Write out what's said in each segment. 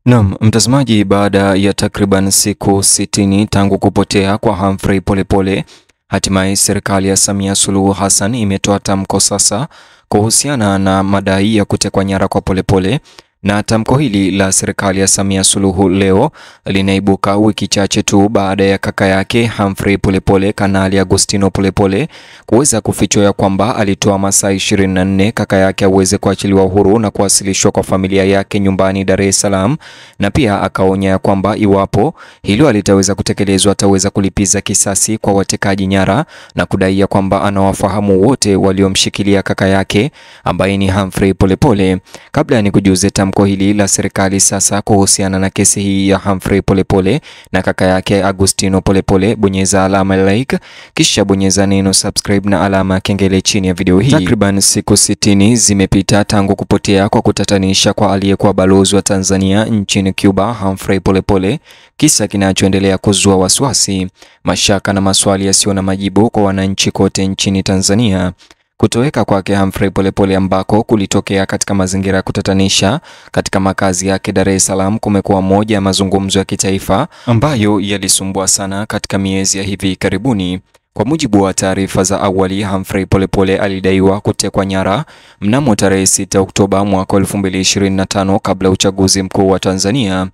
Naam, mtazamaji, baada ya takriban siku 60 tangu kupotea kwa Humphrey Polepole, hatimaye serikali ya Samia Suluhu Hassan imetoa tamko sasa kuhusiana na madai ya kutekwa nyara kwa Polepole. Na tamko hili la serikali ya Samia Suluhu leo linaibuka wiki chache tu baada ya kaka yake Humphrey Polepole, Kanali Agustino Polepole, kuweza kufichua ya kwamba alitoa masaa 24 kaka yake aweze kuachiliwa huru na kuwasilishwa kwa familia yake nyumbani Dar es Salaam, na pia akaonya ya kwamba iwapo hilo alitaweza kutekelezwa ataweza kulipiza kisasi kwa watekaji nyara, na kudai ya kwamba anawafahamu wote waliomshikilia kaka yake ambaye ni Humphrey Polepole. Kabla ni kujuze tamko hili la serikali sasa kuhusiana na kesi hii ya Humphrey Polepole na kaka yake Agustino Polepole, bonyeza alama like kisha bonyeza neno subscribe na alama kengele chini ya video hii. Takriban siku 60 zimepita tangu kupotea kwa kutatanisha kwa aliyekuwa balozi wa Tanzania nchini Cuba Humphrey Polepole, kisa kinachoendelea kuzua wasiwasi, mashaka na maswali yasiyo na majibu kwa wananchi kote nchini Tanzania. Kutoweka kwake Humphrey Polepole ambako kulitokea katika mazingira ya kutatanisha katika makazi yake Dar es Salaam kumekuwa moja ya mazungumzo ya kitaifa ambayo yalisumbua sana katika miezi ya hivi karibuni. Kwa mujibu wa taarifa za awali, Humphrey Polepole alidaiwa kutekwa nyara mnamo tarehe 6 Oktoba mwaka 2025 kabla uchaguzi mkuu wa Tanzania,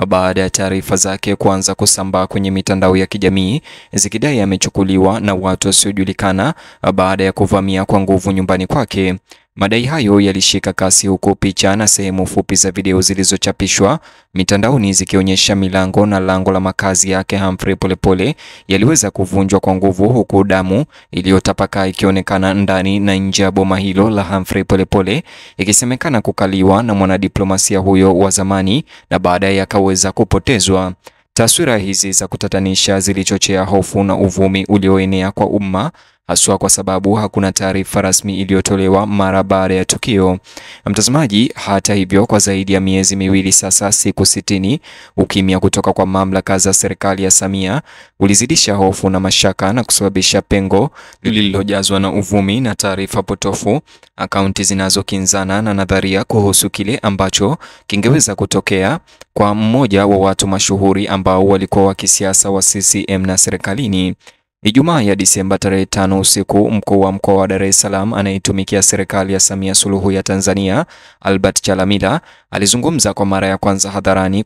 baada ya taarifa zake kuanza kusambaa kwenye mitandao ya kijamii zikidai amechukuliwa na watu wasiojulikana baada ya kuvamia kwa nguvu nyumbani kwake. Madai hayo yalishika kasi huko picha na sehemu fupi za video zilizochapishwa mitandaoni zikionyesha milango na lango la makazi yake Humphrey Polepole yaliweza kuvunjwa kwa nguvu, huku damu iliyotapakaa ikionekana ndani na nje ya boma hilo la Humphrey Polepole, ikisemekana kukaliwa na mwanadiplomasia huyo wa zamani na baadaye akaweza kupotezwa. Taswira hizi za kutatanisha zilichochea hofu na uvumi ulioenea kwa umma, haswa kwa sababu hakuna taarifa rasmi iliyotolewa mara baada ya tukio. Mtazamaji, hata hivyo, kwa zaidi ya miezi miwili sasa, siku 60, ukimya kutoka kwa mamlaka za serikali ya Samia ulizidisha hofu na mashaka na kusababisha pengo lililojazwa na uvumi na taarifa potofu, akaunti zinazokinzana na nadharia kuhusu kile ambacho kingeweza kutokea kwa mmoja wa watu mashuhuri ambao walikuwa wa kisiasa wa CCM na serikalini. Ijumaa ya Disemba tarehe 5 usiku, mkuu wa mkoa wa Dar es Salaam anayetumikia serikali ya Samia Suluhu ya Tanzania, Albert Chalamila, alizungumza kwa mara ya kwanza hadharani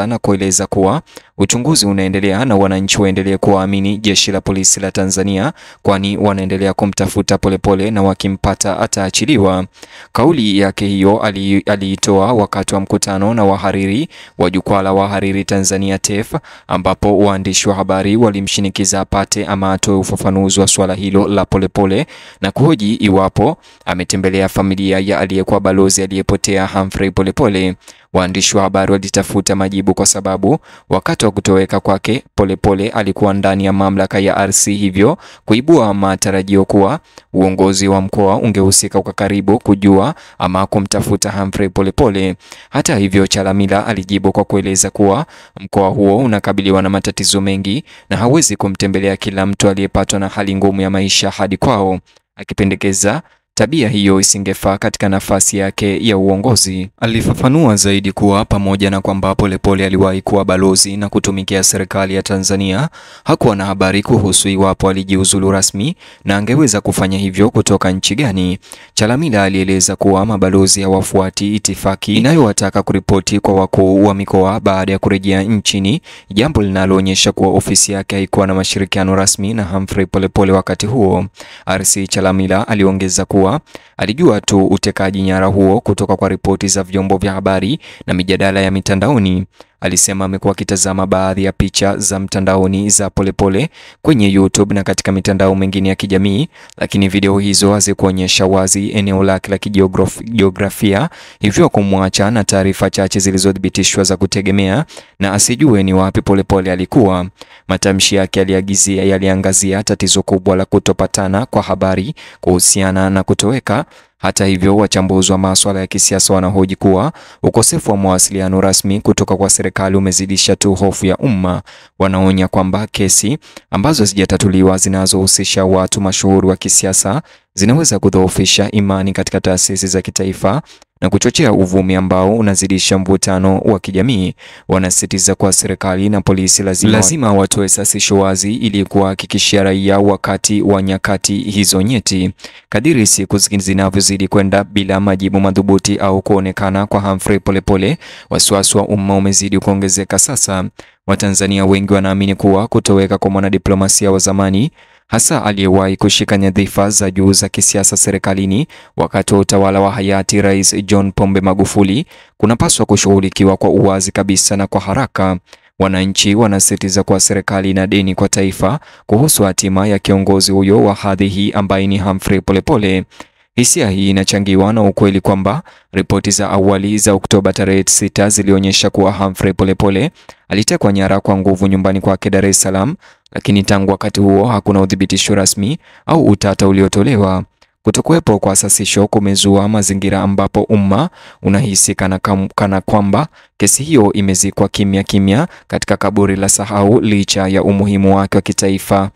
na kueleza kuwa uchunguzi unaendelea na wananchi waendelee kuamini jeshi la polisi la Tanzania, kwani wanaendelea kumtafuta Polepole na wakimpata ataachiliwa. Kauli yake hiyo aliitoa wakati wa mkutano na wahariri wa jukwaa la wahariri Tanzania TEF, ambapo waandishi wa habari walimshinikiza apate ama atoe ufafanuzi wa swala hilo la Polepole na kuhoji iwapo ametembelea familia ya aliyekuwa balozi aliyepotea Humphrey Polepole. Waandishi wa habari walitafuta majibu kwa sababu wakati wa kutoweka kwake Polepole alikuwa ndani ya mamlaka ya RC, hivyo kuibua matarajio kuwa uongozi wa mkoa ungehusika kwa karibu kujua ama kumtafuta Humphrey Polepole. Hata hivyo, Chalamila alijibu kwa kueleza kuwa mkoa huo unakabiliwa na matatizo mengi na hawezi kumtembelea kila mtu aliyepatwa na hali ngumu ya maisha hadi kwao, akipendekeza tabia hiyo isingefaa katika nafasi yake ya uongozi. Alifafanua zaidi kuwa pamoja na kwamba Polepole aliwahi kuwa balozi na kutumikia serikali ya Tanzania, hakuwa na habari kuhusu iwapo alijiuzulu rasmi na angeweza kufanya hivyo kutoka nchi gani. Chalamila alieleza kuwa mabalozi hawafuati itifaki inayowataka kuripoti kwa wakuu wa mikoa baada ya kurejea nchini, jambo linaloonyesha kuwa ofisi yake haikuwa na mashirikiano rasmi na Humphrey Polepole wakati huo. RC Chalamila aliongeza kuwa alijua tu utekaji nyara huo kutoka kwa ripoti za vyombo vya habari na mijadala ya mitandaoni. Alisema amekuwa akitazama baadhi ya picha za mtandaoni za Polepole kwenye YouTube na katika mitandao mingine ya kijamii, lakini video hizo hazikuonyesha wazi eneo lake la kijiografia, hivyo kumwacha na taarifa chache zilizothibitishwa za kutegemea na asijue ni wapi Polepole alikuwa. Matamshi yake yaliangazia tatizo kubwa la kutopatana kwa habari kuhusiana na kutoweka. Hata hivyo, wachambuzi wa masuala ya kisiasa wanahoji kuwa ukosefu wa mawasiliano rasmi kutoka kwa serikali umezidisha tu hofu ya umma. Wanaonya kwamba kesi ambazo zijatatuliwa zinazohusisha watu mashuhuri wa kisiasa zinaweza kudhoofisha imani katika taasisi za kitaifa na kuchochea uvumi ambao unazidisha mvutano wa kijamii. Wanasisitiza kwa serikali na polisi lazima watoe sasisho wazi ili kuhakikishia raia wakati wa nyakati hizo nyeti. Kadiri siku zinavyozidi kwenda bila majibu madhubuti au kuonekana kwa Humphrey Polepole, wasiwasi wa umma umezidi kuongezeka. Sasa Watanzania wengi wanaamini kuwa kutoweka kwa mwanadiplomasia wa zamani, hasa aliyewahi kushika nyadhifa za juu za kisiasa serikalini wakati wa utawala wa hayati Rais John Pombe Magufuli, kunapaswa kushughulikiwa kwa uwazi kabisa na kwa haraka. Wananchi wanasisitiza kwa serikali ina deni kwa taifa kuhusu hatima ya kiongozi huyo wa hadhi hii ambaye ni Humphrey Polepole. Hisia hii inachangiwa na ukweli kwamba ripoti za awali za Oktoba tarehe 6 zilionyesha kuwa Humphrey Polepole alitekwa nyara kwa nguvu nyumbani kwake Dar es Salaam, lakini tangu wakati huo hakuna udhibitisho rasmi au utata uliotolewa. Kutokuwepo kwa sasisho kumezua mazingira ambapo umma unahisi kana kwamba kesi hiyo imezikwa kimya kimya katika kaburi la sahau licha ya umuhimu wake wa kitaifa.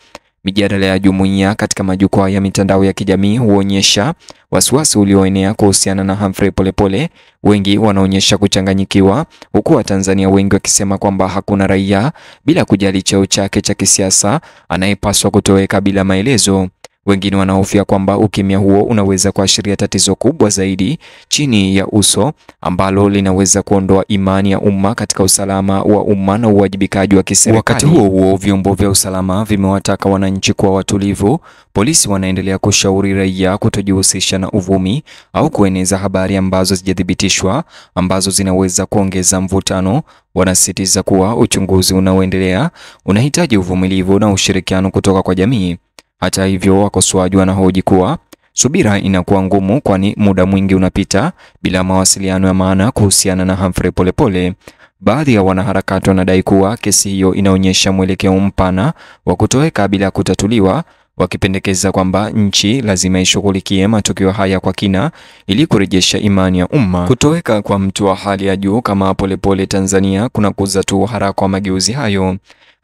Mijadala ya jumuiya katika majukwaa ya mitandao ya kijamii huonyesha wasiwasi ulioenea kuhusiana na Humphrey Polepole. Wengi wanaonyesha kuchanganyikiwa, huku Watanzania wengi wakisema kwamba hakuna raia, bila kujali cheo chake cha kisiasa, anayepaswa kutoweka bila maelezo. Wengine wanahofia kwamba ukimya huo unaweza kuashiria tatizo kubwa zaidi chini ya uso ambalo linaweza kuondoa imani ya umma katika usalama wa umma na uwajibikaji wa kiserikali. Wakati huo vyombo vya usalama vimewataka wananchi kuwa watulivu. Polisi wanaendelea kushauri raia kutojihusisha na uvumi au kueneza habari ambazo hazijathibitishwa ambazo zinaweza kuongeza mvutano. Wanasisitiza kuwa uchunguzi unaoendelea unahitaji uvumilivu na ushirikiano kutoka kwa jamii. Hata hivyo, wakosoaji wanahoji kuwa subira inakuwa ngumu, kwani muda mwingi unapita bila mawasiliano ya maana kuhusiana na Humphrey Polepole. Baadhi ya wanaharakati wanadai kuwa kesi hiyo inaonyesha mwelekeo mpana wa kutoweka bila kutatuliwa, wakipendekeza kwamba nchi lazima ishughulikie matukio haya kwa kina ili kurejesha imani ya umma. Kutoweka kwa mtu wa hali ya juu kama Polepole Tanzania kunakuza tu haraka wa mageuzi hayo.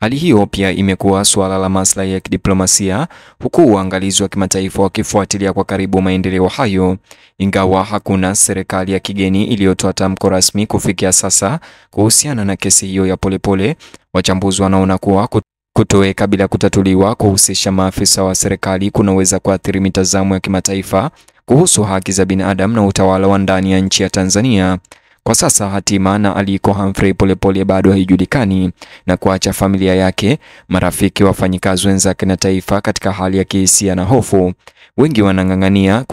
Hali hiyo pia imekuwa suala la maslahi ya kidiplomasia, huku uangalizi wa kimataifa wakifuatilia kwa karibu maendeleo hayo. Ingawa hakuna serikali ya kigeni iliyotoa tamko rasmi kufikia sasa kuhusiana na kesi hiyo ya Polepole, wachambuzi wanaona kuwa kutoweka bila kutatuliwa kuhusisha maafisa wa serikali kunaweza kuathiri mitazamo ya kimataifa kuhusu haki za binadamu na utawala wa ndani ya nchi ya Tanzania. Kwa sasa hatima na aliko Humphrey Polepole bado haijulikani, na kuacha familia yake, marafiki, wafanyikazi wenzake na taifa katika hali ya kihisia na hofu. Wengi wanang'ang'ania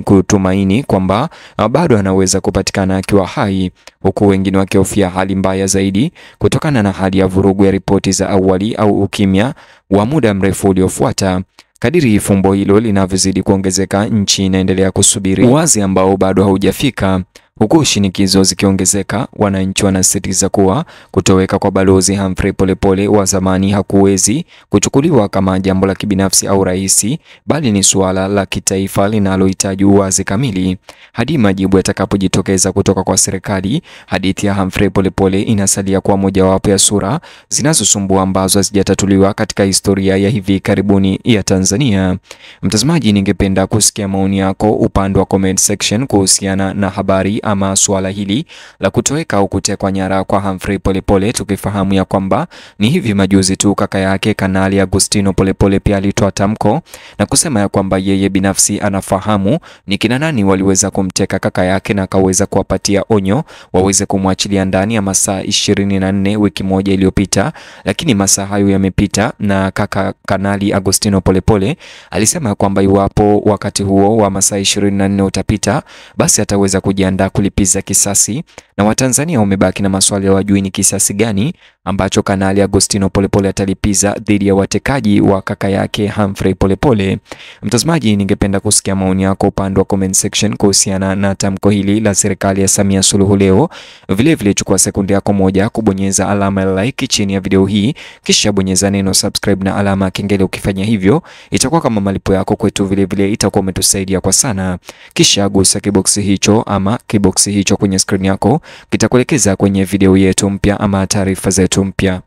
kutumaini kwamba bado anaweza kupatikana akiwa hai, huku wengine wakihofia hali mbaya zaidi kutokana na hali ya vurugu ya ripoti za awali au ukimya wa muda mrefu uliofuata. Kadiri fumbo hilo linavyozidi kuongezeka, nchi inaendelea kusubiri uwazi ambao bado haujafika. Huku shinikizo zikiongezeka, wananchi wanasisitiza kuwa kutoweka kwa Balozi Humphrey Polepole wa zamani hakuwezi kuchukuliwa kama jambo la kibinafsi au rahisi, bali ni suala la kitaifa linalohitaji uwazi kamili. Hadi majibu yatakapojitokeza kutoka kwa serikali, hadithi ya Humphrey Polepole inasalia kuwa mojawapo ya sura zinazosumbua ambazo hazijatatuliwa katika historia ya hivi karibuni ya Tanzania. Mtazamaji, ningependa kusikia maoni yako upande wa comment section kuhusiana na habari ama suala hili la kutoweka au kutekwa nyara kwa Humphrey Polepole, tukifahamu ya kwamba ni hivi majuzi tu kaka yake Kanali Agustino Polepole pia alitoa tamko na kusema ya kwamba yeye binafsi anafahamu ni kina nani waliweza kumteka kaka yake na akaweza kuwapatia onyo waweze kumwachilia ndani ya masaa 24 wiki moja iliyopita. Lakini masaa hayo yamepita na kaka Kanali Agustino Polepole alisema kwamba iwapo wakati huo wa masaa 24 utapita, basi ataweza kujiandaa kulipiza kisasi, na Watanzania wamebaki na maswali ya wajui ni kisasi gani ambacho Kanali Agustino Polepole atalipiza dhidi ya watekaji wa kaka yake Humphrey Polepole. Mtazamaji, ningependa kusikia maoni yako upande wa comment section kuhusiana na tamko hili la serikali ya Samia Suluhu leo. Vile chukua sekunde yako moja kubonyeza alama ya like chini ya video hii, kisha bonyeza neno subscribe na alama ya kengele. Ukifanya hivyo itakuwa kama malipo yako kwetu, vile itakuwa umetusaidia kwa sana. Kisha gusa kiboksi hicho ama kiboksi hicho kwenye screen yako, kitakuelekeza kwenye video yetu mpya ama taarifa zetu mpya.